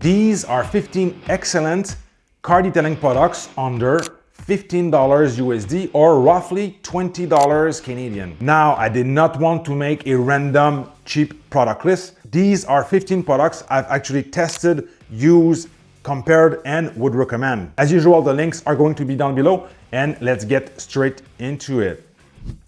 These are 15 excellent car detailing products under $15 USD or roughly $20 Canadian. Now, I did not want to make a random cheap product list. These are 15 products I've actually tested, used, compared, and would recommend. As usual, the links are going to be down below, and let's get straight into it.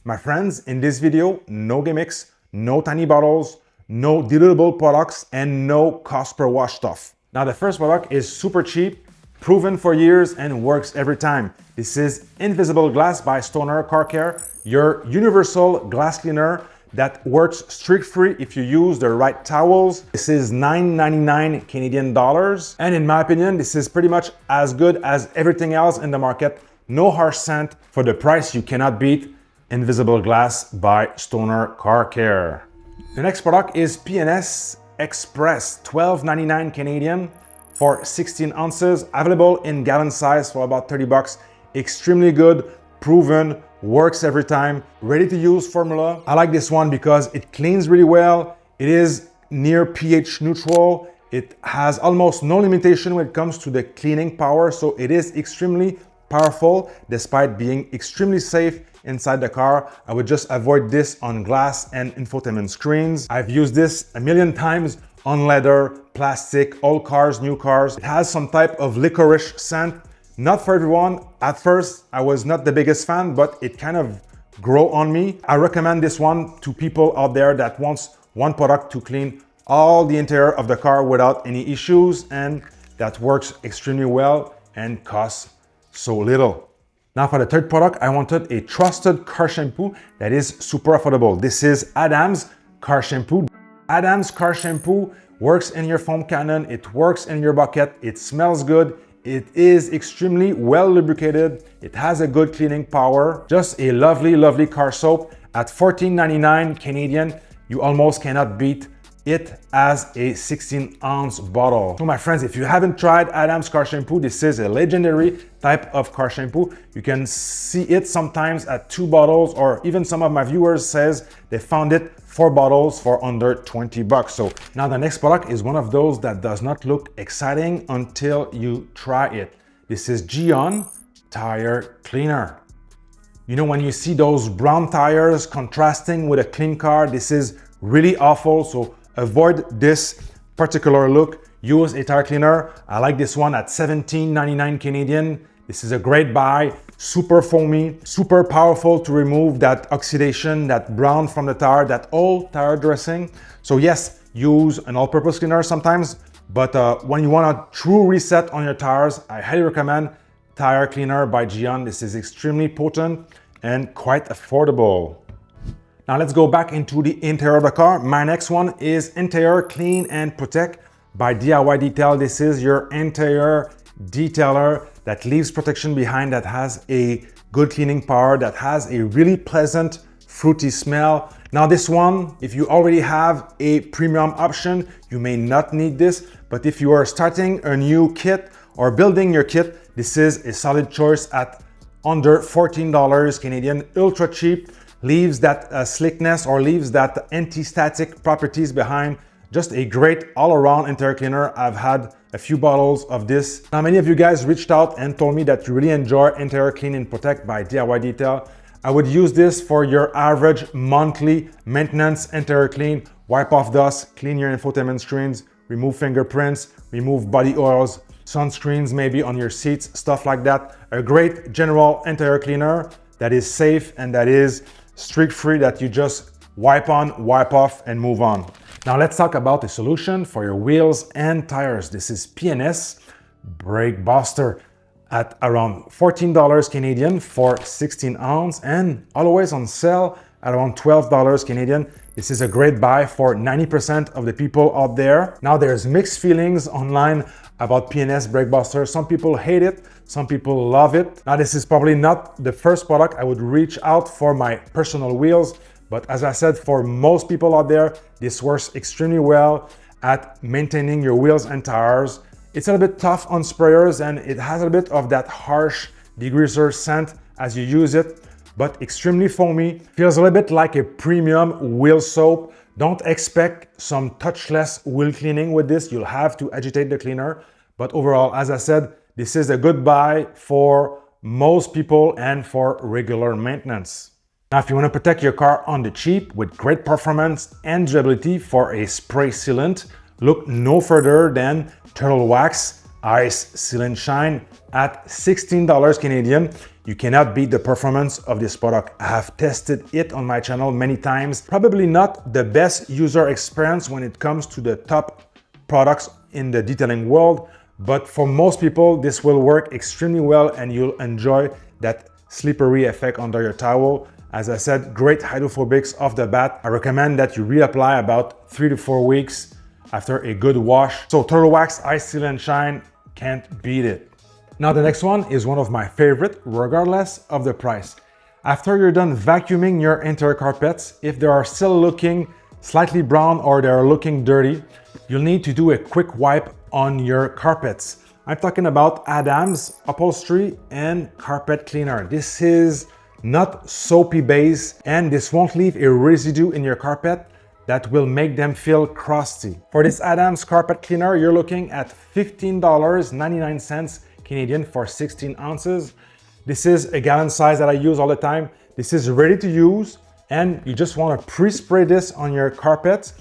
My friends, in this video, no gimmicks, no tiny bottles, no dilutable products, and no cost per wash stuff. Now, the first product is super cheap, proven for years, and works every time. This is Invisible Glass by Stoner Car Care, your universal glass cleaner that works streak-free if you use the right towels. This is $9.99 Canadian dollars. And in my opinion, this is pretty much as good as everything else in the market. No harsh scent. For the price, you cannot beat Invisible Glass by Stoner Car Care. The next product is PNS Express, $12.99 Canadian for 16 ounces, available in gallon size for about 30 bucks. Extremely good, proven, works every time, ready to use formula. I like this one because it cleans really well. It is near pH neutral. It has almost no limitation when it comes to the cleaning power, so it is extremely powerful despite being extremely safe inside the car. I would just avoid this on glass and infotainment screens. I've used this a million times on leather, plastic, old cars, new cars. It has some type of licorice scent. Not for everyone. At first, I was not the biggest fan, but it kind of grew on me. I recommend this one to people out there that wants one product to clean all the interior of the car without any issues, and that works extremely well and costs so little. Now for the third product, I wanted a trusted car shampoo that is super affordable. This is Adam's Car Shampoo. Adam's Car Shampoo works in your foam cannon, it works in your bucket, it smells good, it is extremely well lubricated, it has a good cleaning power. Just a lovely, lovely car soap at $14.99 Canadian. You almost cannot beat it as a 16-ounce bottle. So my friends, if you haven't tried Adam's Car Shampoo, this is a legendary type of car shampoo. You can see it sometimes at 2 bottles, or even some of my viewers says they found it 4 bottles for under 20 bucks. So now the next product is one of those that does not look exciting until you try it. This is Gion Tire Cleaner. You know, when you see those brown tires contrasting with a clean car, this is really awful. So avoid this particular look. Use a tire cleaner. I like this one at $17.99 Canadian. This is a great buy. Super foamy, super powerful to remove that oxidation, that brown from the tire, that old tire dressing. So yes, use an all-purpose cleaner sometimes, but when you want a true reset on your tires, I highly recommend Tire Cleaner by Gion. This is extremely potent and quite affordable. Now let's go back into the interior of the car. My next one is Interior Clean and Protect by DIY Detail. This is your interior detailer that leaves protection behind, that has a good cleaning power, that has a really pleasant fruity smell. Now this one, if you already have a premium option, you may not need this, but if you are starting a new kit or building your kit, this is a solid choice at under $14 Canadian, ultra cheap. Leaves that slickness or leaves that anti-static properties behind. Just a great all-around interior cleaner. I've had a few bottles of this. Now, many of you guys reached out and told me that you really enjoy Interior Clean and Protect by DIY Detail. I would use this for your average monthly maintenance interior clean. Wipe off dust, clean your infotainment screens, remove fingerprints, remove body oils, sunscreens maybe on your seats, stuff like that. A great general interior cleaner that is safe and that is streak-free, that you just wipe on, wipe off, and move on. Now let's talk about a solution for your wheels and tires. This is PNS Brake Buster at around $14 Canadian for 16 ounce and always on sale at around $12 Canadian. This is a great buy for 90% of the people out there. Now there's mixed feelings online about PNS Brake Buster. Some people hate it, some people love it. Now this is probably not the first product I would reach out for my personal wheels, but as I said, for most people out there, this works extremely well at maintaining your wheels and tires. It's a little bit tough on sprayers and it has a bit of that harsh degreaser scent as you use it, but extremely foamy. Feels a little bit like a premium wheel soap, Don't expect some touchless wheel cleaning with this. You'll have to agitate the cleaner. But overall, as I said, this is a good buy for most people and for regular maintenance. Now, if you want to protect your car on the cheap with great performance and durability for a spray sealant, look no further than Turtle Wax Ice Sealant Shine at $16 Canadian. You cannot beat the performance of this product. I have tested it on my channel many times. Probably not the best user experience when it comes to the top products in the detailing world, but for most people, this will work extremely well and you'll enjoy that slippery effect under your towel. As I said, great hydrophobics off the bat. I recommend that you reapply about 3 to 4 weeks after a good wash. So Turtle Wax Ice Seal and Shine, can't beat it. Now the next one is one of my favorite, regardless of the price. After you're done vacuuming your interior carpets, if they are still looking slightly brown or they are looking dirty, you'll need to do a quick wipe on your carpets. I'm talking about Adams Upholstery and Carpet Cleaner. This is not soapy base, and this won't leave a residue in your carpet that will make them feel crusty. For this Adams Carpet Cleaner, you're looking at $15.99 Canadian for 16 ounces. This is a gallon size that I use all the time. This is ready to use, and you just want to pre-spray this on your carpet.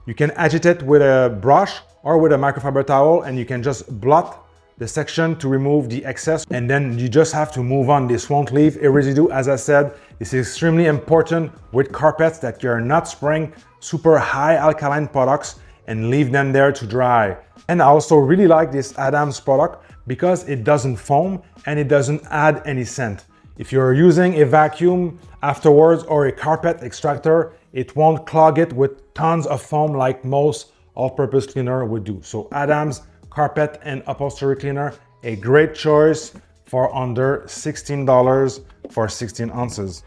You can agitate with a brush or with a microfiber towel, and you can just blot the section to remove the excess, and then you just have to move on. This won't leave a residue. As I said, this is extremely important with carpets that you're not spraying super high alkaline products and leave them there to dry. And I also really like this Adams product because it doesn't foam and it doesn't add any scent. If you're using a vacuum afterwards or a carpet extractor, it won't clog it with tons of foam like most all-purpose cleaner would do. So Adams Carpet and Upholstery Cleaner, a great choice for under $16 for 16 ounces.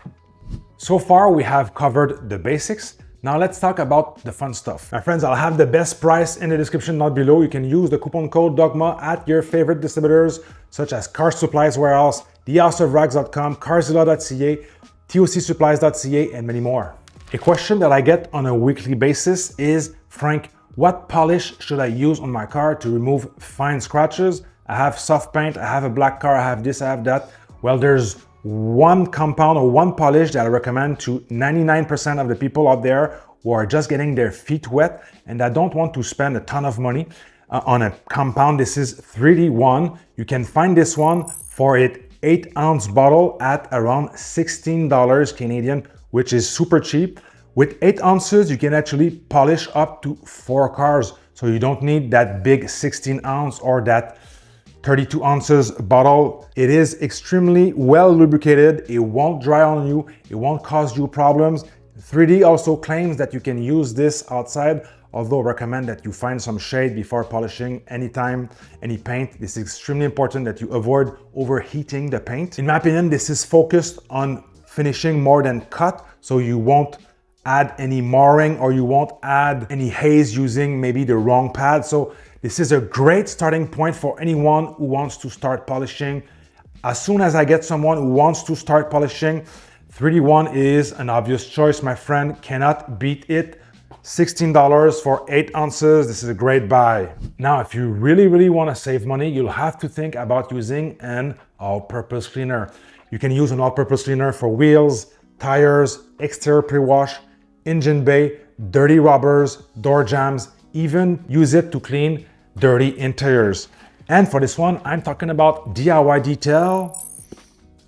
So far, we have covered the basics. Now let's talk about the fun stuff. My friends, I'll have the best price in the description down below. You can use the coupon code Dogma at your favorite distributors, such as Car Supplies Warehouse, thehouseofrags.com, carzilla.ca, tocsupplies.ca, and many more. A question that I get on a weekly basis is, Frank, what polish should I use on my car to remove fine scratches? I have soft paint, I have a black car, I have this, I have that. Well, there's one compound or one polish that I recommend to 99% of the people out there who are just getting their feet wet and that don't want to spend a ton of money on a compound. This is 3D1. You can find this one for an 8-ounce bottle at around $16 Canadian, which is super cheap. With 8 ounces, you can actually polish up to 4 cars. So you don't need that big 16 ounce or that 32 ounces bottle. It is extremely well lubricated. It won't dry on you. It won't cause you problems. 3D also claims that you can use this outside, although I recommend that you find some shade before polishing anytime, any paint. This is extremely important that you avoid overheating the paint. In my opinion, this is focused on finishing more than cut, so you won't add any marring or you won't add any haze using maybe the wrong pad. So this is a great starting point for anyone who wants to start polishing. As soon as I get someone who wants to start polishing, 3D1 is an obvious choice, my friend. Cannot beat it. $16 for 8 ounces. This is a great buy. Now, if you really want to save money, you'll have to think about using an all-purpose cleaner. You can use an all-purpose cleaner for wheels, tires, exterior pre-wash, engine bay, dirty rubbers, door jambs, even use it to clean dirty interiors. And for this one, I'm talking about DIY detail,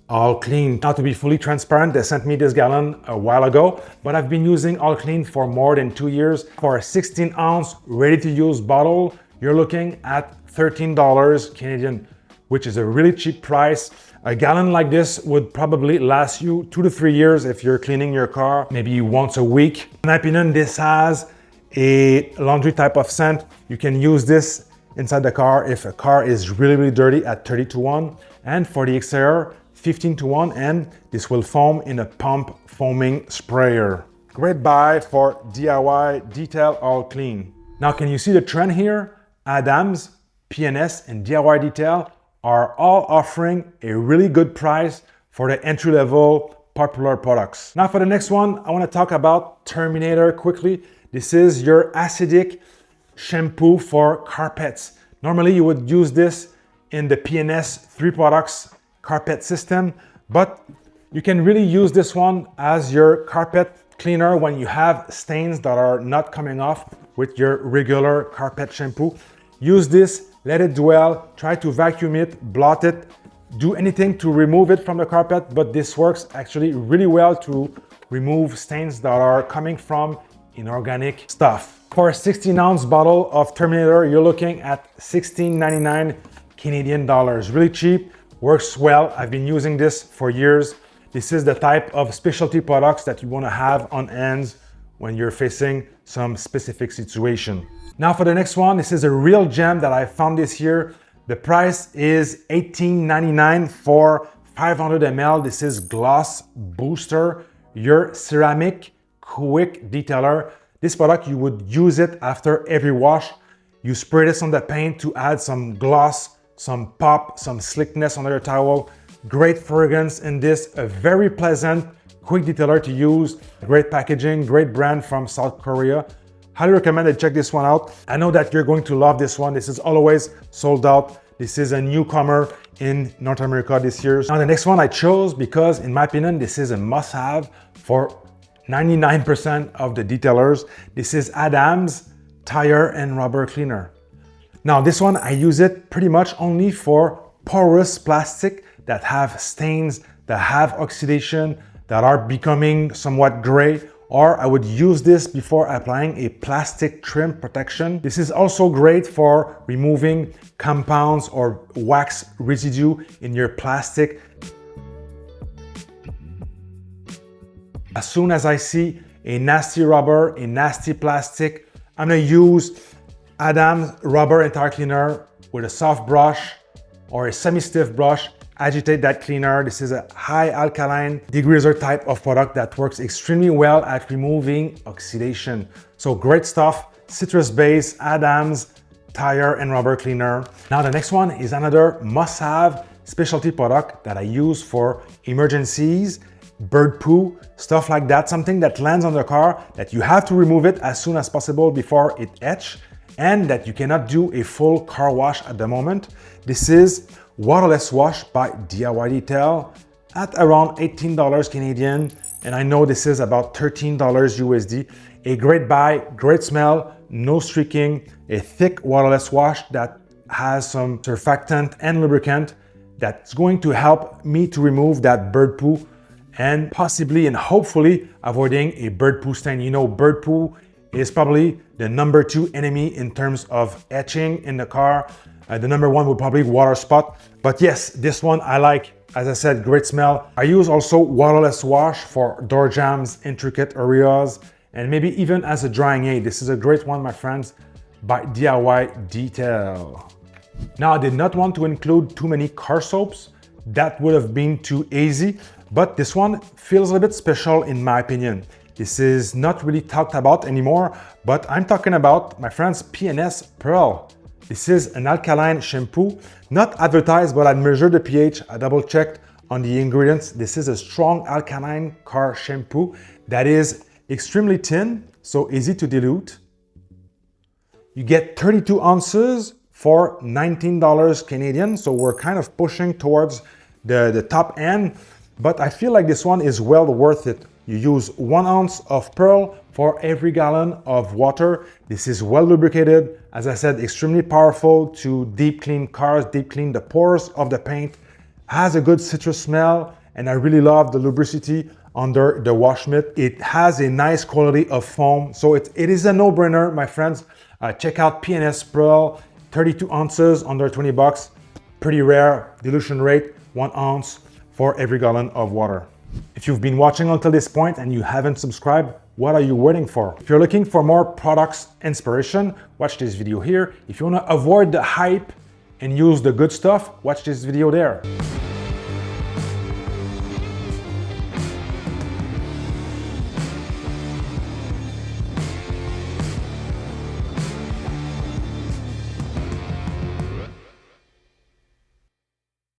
all clean. Now, to be fully transparent, they sent me this gallon a while ago, but I've been using all clean for more than 2 years. For a 16-ounce ready-to-use bottle, you're looking at $13 Canadian, which is a really cheap price. A gallon like this would probably last you 2 to 3 years if you're cleaning your car maybe once a week. In my opinion, this has a laundry type of scent. You can use this inside the car if a car is really dirty at 30-1, and for the exterior, 15-1, and this will foam in a pump foaming sprayer. Great buy for DIY detail all clean. Now, can you see the trend here? Adams, P&S, and DIY detail are all offering a really good price for the entry-level popular products. Now for the next one, I want to talk about Terminator quickly. This is your acidic shampoo for carpets. Normally you would use this in the P&S 3 products carpet system, but you can really use this one as your carpet cleaner when you have stains that are not coming off with your regular carpet shampoo. Use this, let it dwell, try to vacuum it, blot it, do anything to remove it from the carpet, but this works actually really well to remove stains that are coming from inorganic stuff. For a 16-ounce bottle of Terminator, you're looking at $16.99 Canadian dollars. Really cheap, works well. I've been using this for years. This is the type of specialty products that you want to have on hand when you're facing some specific situation. Now for the next one, this is a real gem that I found this year. The price is $18.99 for 500 ml. This is Gloss Booster, your ceramic quick detailer. This product, you would use it after every wash. You spray this on the paint to add some gloss, some pop, some slickness under your towel. Great fragrance in this, a very pleasant, quick detailer to use. Great packaging, great brand from South Korea. Highly recommend that you check this one out. I know that you're going to love this one. This is always sold out. This is a newcomer in North America this year. Now the next one I chose because in my opinion, this is a must-have for 99% of the detailers. This is Adam's Tire and Rubber Cleaner. Now this one, I use it pretty much only for porous plastic that have stains, that have oxidation, that are becoming somewhat gray, or I would use this before applying a plastic trim protection. This is also great for removing compounds or wax residue in your plastic. As soon as I see a nasty rubber, a nasty plastic, I'm gonna use Adam's Rubber and Tire Cleaner with a soft brush or a semi-stiff brush. Agitate that cleaner. This is a high alkaline degreaser type of product that works extremely well at removing oxidation. So great stuff, citrus base, Adam's Tire and Rubber Cleaner. Now the next one is another must-have specialty product that I use for emergencies, bird poo, stuff like that, something that lands on the car that you have to remove it as soon as possible before it etches, and that you cannot do a full car wash at the moment. This is Waterless Wash by DIY Detail at around $18 Canadian, and I know this is about $13 USD. A great buy, great smell, no streaking, a thick waterless wash that has some surfactant and lubricant that's going to help me to remove that bird poo and possibly and hopefully avoiding a bird poo stain. You know, bird poo is probably the #2 enemy in terms of etching in the car. The #1 would probably water spot. But yes, this one I like. As I said, great smell. I use also waterless wash for door jambs, intricate areas, and maybe even as a drying aid. This is a great one, my friends, by DIY Detail. Now, I did not want to include too many car soaps. That would have been too easy, but this one feels a little bit special in my opinion. This is not really talked about anymore, but I'm talking about, my friends, P&S Pearl. This is an alkaline shampoo, not advertised, but I measured the pH, I double checked on the ingredients. This is a strong alkaline car shampoo that is extremely thin, so easy to dilute. You get 32 ounces for $19 Canadian, so we're kind of pushing towards the top end, but I feel like this one is well worth it. You use 1 ounce of Pearl for every gallon of water. This is well lubricated. As I said, extremely powerful to deep clean cars, deep clean the pores of the paint. Has a good citrus smell, and I really love the lubricity under the wash mitt. It has a nice quality of foam, so it is a no-brainer, my friends. Check out P&S Pearl, 32 ounces under 20 bucks. Pretty rare, dilution rate, 1 ounce for every gallon of water. If you've been watching until this point and you haven't subscribed, what are you waiting for? If you're looking for more products inspiration, watch this video here. If you want to avoid the hype and use the good stuff, watch this video there.